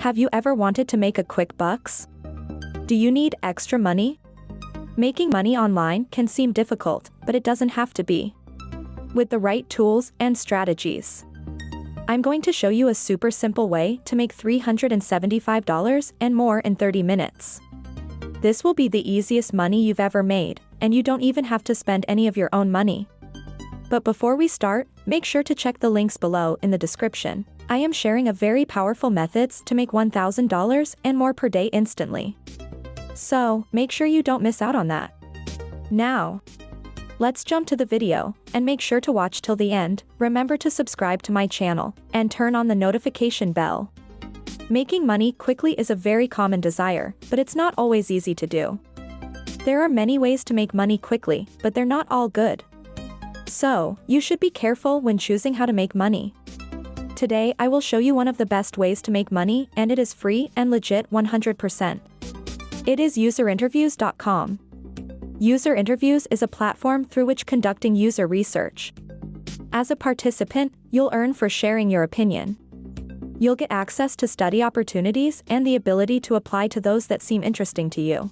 Have you ever wanted to make a quick bucks? Do you need extra money? Making money online can seem difficult, but it doesn't have to be. With the right tools and strategies, I'm going to show you a super simple way to make $375 and more in 30 minutes. This will be the easiest money you've ever made, and you don't even have to spend any of your own money. But before we start, make sure to check the links below in the description. I am sharing a very powerful methods to make $1,000 and more per day instantly. So, make sure you don't miss out on that. Now, let's jump to the video, and make sure to watch till the end. Remember to subscribe to my channel, and turn on the notification bell. Making money quickly is a very common desire, but it's not always easy to do. There are many ways to make money quickly, but they're not all good. So, you should be careful when choosing how to make money. Today I will show you one of the best ways to make money, and it is free and legit 100%. It is userinterviews.com. User Interviews is a platform through which conducting user research. As a participant, you'll earn for sharing your opinion. You'll get access to study opportunities and the ability to apply to those that seem interesting to you.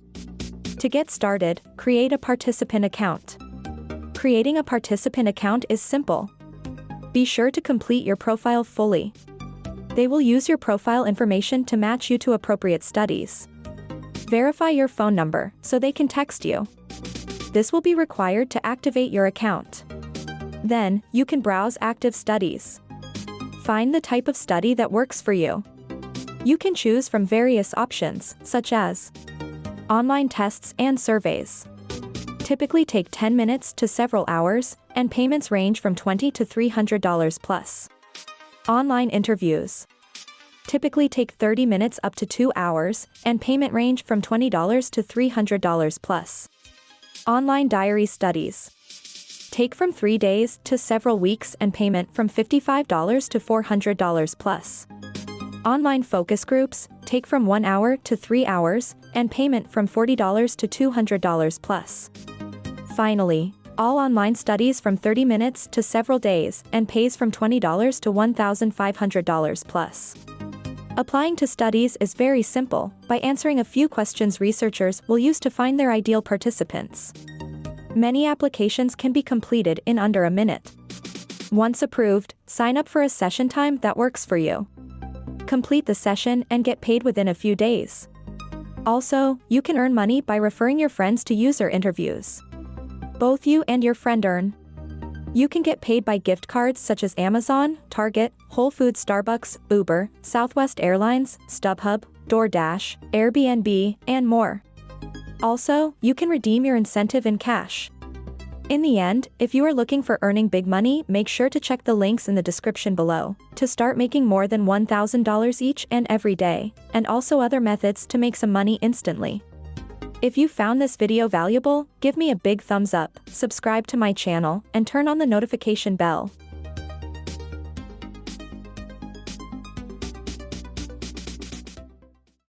To get started, create a participant account. Creating a participant account is simple. Be sure to complete your profile fully. They will use your profile information to match you to appropriate studies. Verify your phone number so they can text you. This will be required to activate your account. Then, you can browse active studies. Find the type of study that works for you. You can choose from various options, such as online tests and surveys. Typically take 10 minutes to several hours, and payments range from $20 to $300 plus. Online interviews typically take 30 minutes up to 2 hours, and payment range from $20 to $300 plus. Online diary studies take from 3 days to several weeks, and payment from $55 to $400 plus. Online focus groups take from 1 hour to 3 hours, and payment from $40 to $200 plus. Finally, all online studies from 30 minutes to several days, and pays from $20 to $1,500 plus. Applying to studies is very simple, by answering a few questions researchers will use to find their ideal participants. Many applications can be completed in under a minute. Once approved, sign up for a session time that works for you. Complete the session and get paid within a few days. Also, you can earn money by referring your friends to user interviews. Both you and your friend earn. You can get paid by gift cards such as Amazon, Target, Whole Foods, Starbucks, Uber, Southwest Airlines, StubHub, DoorDash, Airbnb, and more. Also, you can redeem your incentive in cash. In the end, if you are looking for earning big money, make sure to check the links in the description below to start making more than $1,000 each and every day, and also other methods to make some money instantly. If you found this video valuable, give me a big thumbs up, subscribe to my channel, and turn on the notification bell.